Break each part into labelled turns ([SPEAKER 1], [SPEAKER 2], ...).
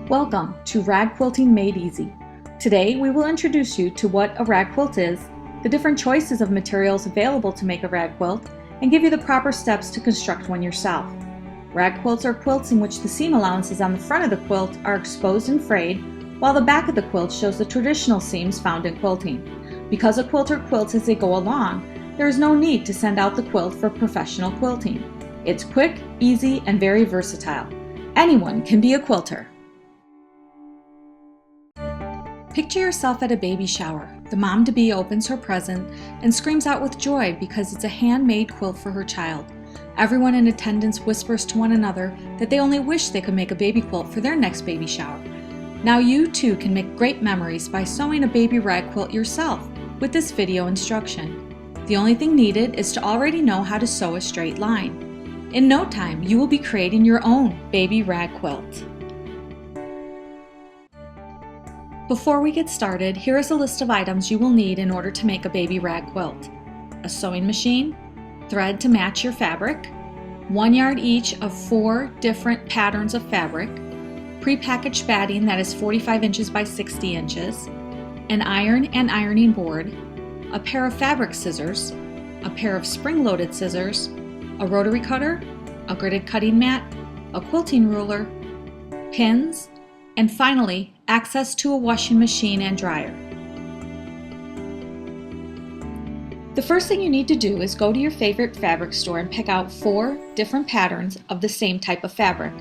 [SPEAKER 1] Welcome to Rag Quilting Made Easy. Today we will introduce you to what a rag quilt is, the different choices of materials available to make a rag quilt, and give you the proper steps to construct one yourself. Rag quilts are quilts in which the seam allowances on the front of the quilt are exposed and frayed, while the back of the quilt shows the traditional seams found in quilting. Because a quilter quilts as they go along, there is no need to send out the quilt for professional quilting. It's quick, easy, and very versatile. Anyone can be a quilter. Picture yourself at a baby shower. The mom-to-be opens her present and screams out with joy because it's a handmade quilt for her child. Everyone in attendance whispers to one another that they only wish they could make a baby quilt for their next baby shower. Now you too can make great memories by sewing a baby rag quilt yourself with this video instruction. The only thing needed is to already know how to sew a straight line. In no time, you will be creating your own baby rag quilt. Before we get started, here is a list of items you will need in order to make a baby rag quilt. A sewing machine, thread to match your fabric, 1 yard each of 4 different patterns of fabric, pre-packaged batting that is 45 inches by 60 inches, an iron and ironing board, a pair of fabric scissors, a pair of spring-loaded scissors, a rotary cutter, a gridded cutting mat, a quilting ruler, pins, and finally, access to a washing machine and dryer. The first thing you need to do is go to your favorite fabric store and pick out 4 different patterns of the same type of fabric.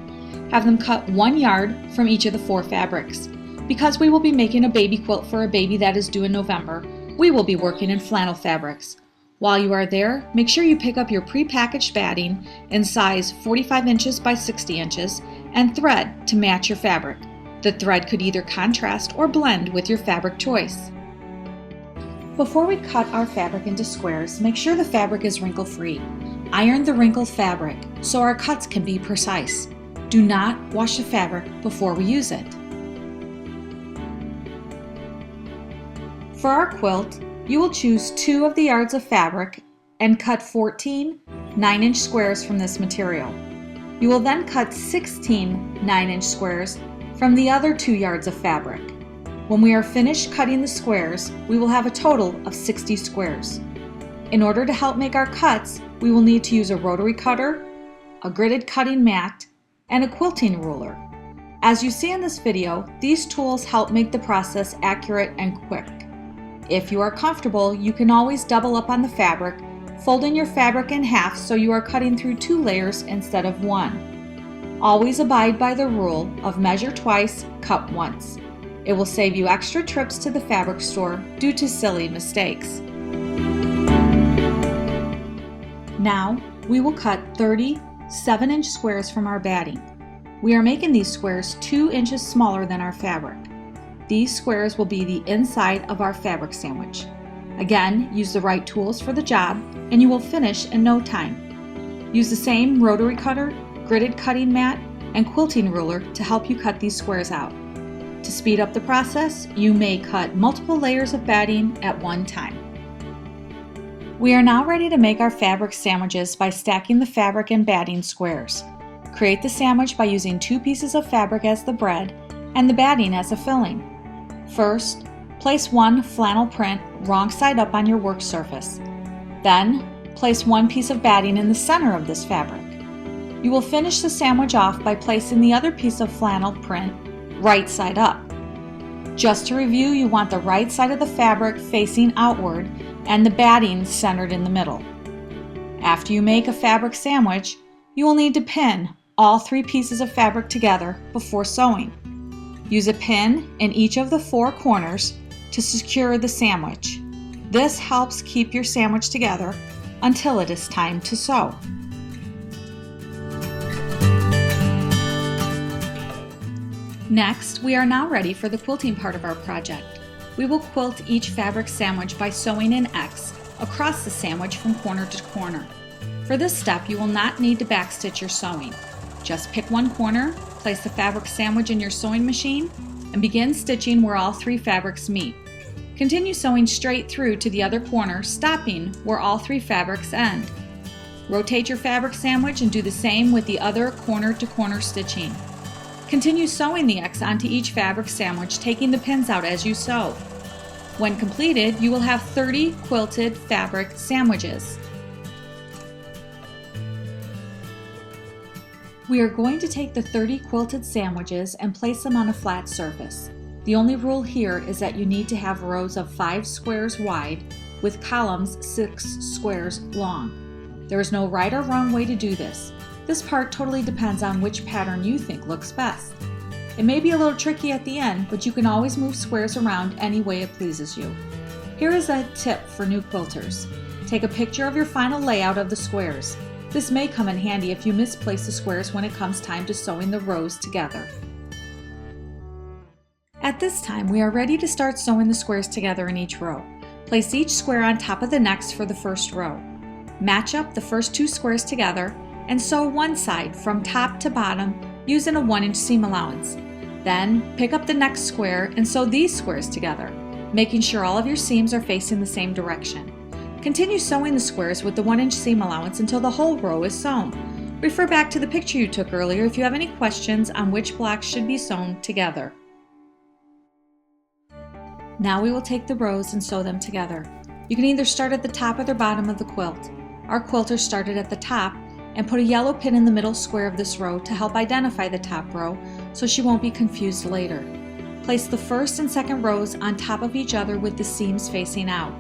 [SPEAKER 1] Have them cut 1 yard from each of the 4 fabrics. Because we will be making a baby quilt for a baby that is due in November, we will be working in flannel fabrics. While you are there, make sure you pick up your pre-packaged batting in size 45 inches by 60 inches and thread to match your fabric. The thread could either contrast or blend with your fabric choice. Before we cut our fabric into squares, make sure the fabric is wrinkle-free. Iron the wrinkled fabric so our cuts can be precise. Do not wash the fabric before we use it. For our quilt, you will choose 2 of the yards of fabric and cut 14 9-inch squares from this material. You will then cut 16 9-inch squares from the other 2 yards of fabric. When we are finished cutting the squares, we will have a total of 60 squares. In order to help make our cuts, we will need to use a rotary cutter, a gridded cutting mat, and a quilting ruler. As you see in this video, these tools help make the process accurate and quick. If you are comfortable, you can always double up on the fabric, folding your fabric in half so you are cutting through 2 layers instead of 1. Always abide by the rule of measure twice, cut once. It will save you extra trips to the fabric store due to silly mistakes. Now, we will cut 30 7-inch squares from our batting. We are making these squares 2 inches smaller than our fabric. These squares will be the inside of our fabric sandwich. Again, use the right tools for the job and you will finish in no time. Use the same rotary cutter, gridded cutting mat, and quilting ruler to help you cut these squares out. To speed up the process, you may cut multiple layers of batting at one time. We are now ready to make our fabric sandwiches by stacking the fabric and batting squares. Create the sandwich by using 2 pieces of fabric as the bread and the batting as a filling. First, place 1 flannel print wrong side up on your work surface. Then, place 1 piece of batting in the center of this fabric. You will finish the sandwich off by placing the other piece of flannel print right side up. Just to review, you want the right side of the fabric facing outward and the batting centered in the middle. After you make a fabric sandwich, you will need to pin all 3 pieces of fabric together before sewing. Use a pin in each of the 4 corners to secure the sandwich. This helps keep your sandwich together until it is time to sew. Next, we are now ready for the quilting part of our project. We will quilt each fabric sandwich by sewing an X across the sandwich from corner to corner. For this step, you will not need to backstitch your sewing. Just pick one corner, place the fabric sandwich in your sewing machine, and begin stitching where all 3 fabrics meet. Continue sewing straight through to the other corner, stopping where all 3 fabrics end. Rotate your fabric sandwich and do the same with the other corner to corner stitching. Continue sewing the X onto each fabric sandwich, taking the pins out as you sew. When completed, you will have 30 quilted fabric sandwiches. We are going to take the 30 quilted sandwiches and place them on a flat surface. The only rule here is that you need to have rows of 5 squares wide with columns 6 squares long. There is no right or wrong way to do this. This part totally depends on which pattern you think looks best. It may be a little tricky at the end, but you can always move squares around any way it pleases you. Here is a tip for new quilters. Take a picture of your final layout of the squares. This may come in handy if you misplace the squares when it comes time to sewing the rows together. At this time, we are ready to start sewing the squares together in each row. Place each square on top of the next for the first row. Match up the first 2 squares together and sew one side from top to bottom using a 1-inch seam allowance. Then pick up the next square and sew these squares together, making sure all of your seams are facing the same direction. Continue sewing the squares with the 1-inch seam allowance until the whole row is sewn. Refer back to the picture you took earlier if you have any questions on which blocks should be sewn together. Now we will take the rows and sew them together. You can either start at the top or the bottom of the quilt. Our quilter started at the top and put a yellow pin in the middle square of this row to help identify the top row so she won't be confused later. Place the first and second rows on top of each other with the seams facing out.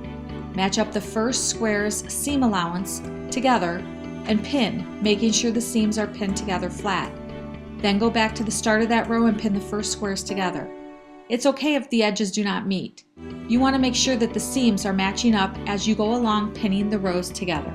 [SPEAKER 1] Match up the first square's seam allowance together and pin, making sure the seams are pinned together flat. Then go back to the start of that row and pin the first squares together. It's okay if the edges do not meet. You want to make sure that the seams are matching up as you go along pinning the rows together.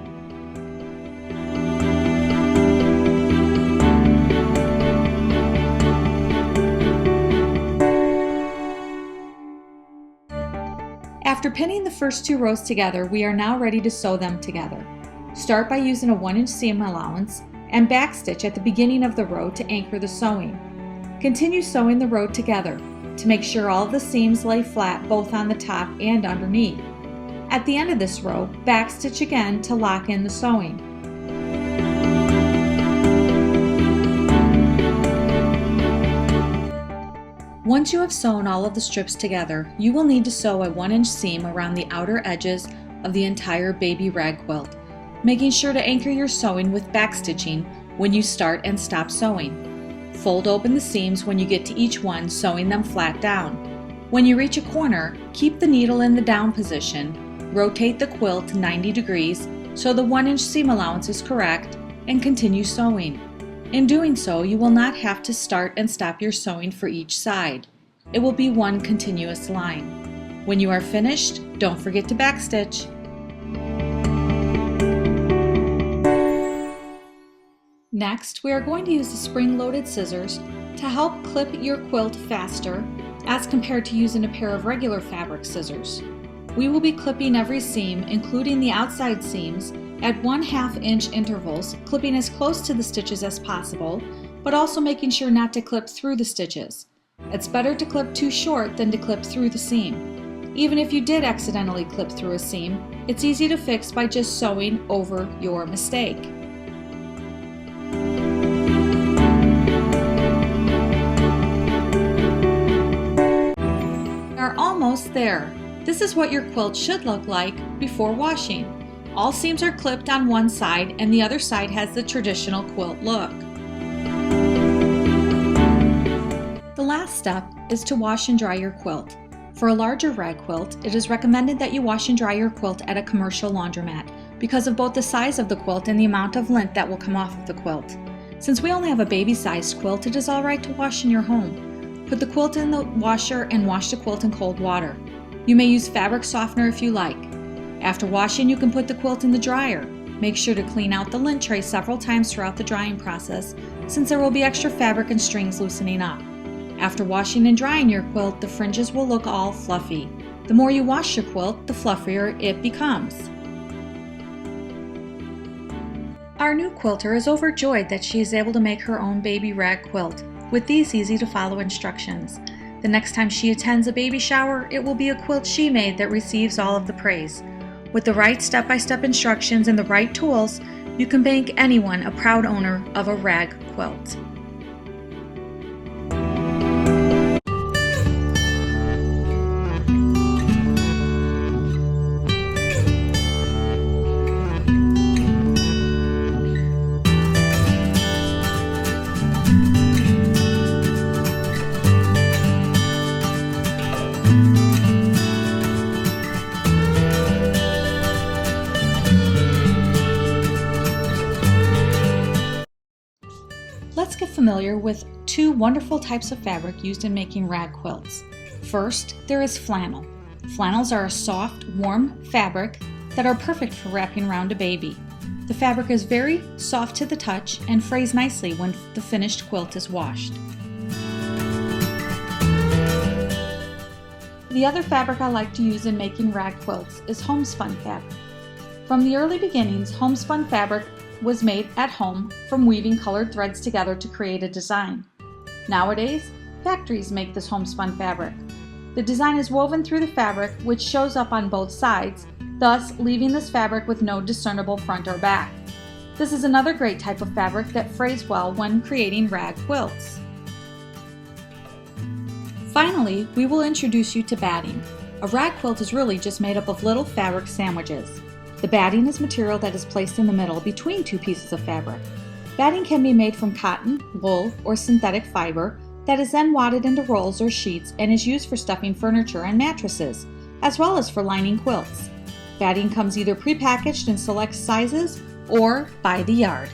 [SPEAKER 1] After pinning the first 2 rows together, we are now ready to sew them together. Start by using a 1-inch seam allowance and backstitch at the beginning of the row to anchor the sewing. Continue sewing the row together to make sure all of the seams lay flat both on the top and underneath. At the end of this row, backstitch again to lock in the sewing. Once you have sewn all of the strips together, you will need to sew a 1-inch seam around the outer edges of the entire baby rag quilt, making sure to anchor your sewing with backstitching when you start and stop sewing. Fold open the seams when you get to each one, sewing them flat down. When you reach a corner, keep the needle in the down position, rotate the quilt 90 degrees so the 1-inch seam allowance is correct, and continue sewing. In doing so, you will not have to start and stop your sewing for each side. It will be one continuous line. When you are finished, don't forget to backstitch. Next, we are going to use the spring-loaded scissors to help clip your quilt faster as compared to using a pair of regular fabric scissors. We will be clipping every seam, including the outside seams, at 1/2 inch intervals, clipping as close to the stitches as possible, but also making sure not to clip through the stitches. It's better to clip too short than to clip through the seam. Even if you did accidentally clip through a seam, it's easy to fix by just sewing over your mistake. We are almost there. This is what your quilt should look like before washing. All seams are clipped on one side and the other side has the traditional quilt look. The last step is to wash and dry your quilt. For a larger rag quilt, it is recommended that you wash and dry your quilt at a commercial laundromat because of both the size of the quilt and the amount of lint that will come off of the quilt. Since we only have a baby-sized quilt, it is alright to wash in your home. Put the quilt in the washer and wash the quilt in cold water. You may use fabric softener if you like. After washing, you can put the quilt in the dryer. Make sure to clean out the lint tray several times throughout the drying process, since there will be extra fabric and strings loosening up. After washing and drying your quilt, the fringes will look all fluffy. The more you wash your quilt, the fluffier it becomes. Our new quilter is overjoyed that she is able to make her own baby rag quilt with these easy-to-follow instructions. The next time she attends a baby shower, it will be a quilt she made that receives all of the praise. With the right step-by-step instructions and the right tools, you can make anyone a proud owner of a rag quilt. Let's get familiar with two wonderful types of fabric used in making rag quilts. First, there is flannel. Flannels are a soft, warm fabric that are perfect for wrapping around a baby. The fabric is very soft to the touch and frays nicely when the finished quilt is washed. The other fabric I like to use in making rag quilts is homespun fabric. From the early beginnings, homespun fabric was made at home from weaving colored threads together to create a design. Nowadays, factories make this homespun fabric. The design is woven through the fabric, which shows up on both sides, thus leaving this fabric with no discernible front or back. This is another great type of fabric that frays well when creating rag quilts. Finally, we will introduce you to batting. A rag quilt is really just made up of little fabric sandwiches. The batting is material that is placed in the middle between two pieces of fabric. Batting can be made from cotton, wool, or synthetic fiber that is then wadded into rolls or sheets and is used for stuffing furniture and mattresses, as well as for lining quilts. Batting comes either prepackaged in select sizes or by the yard.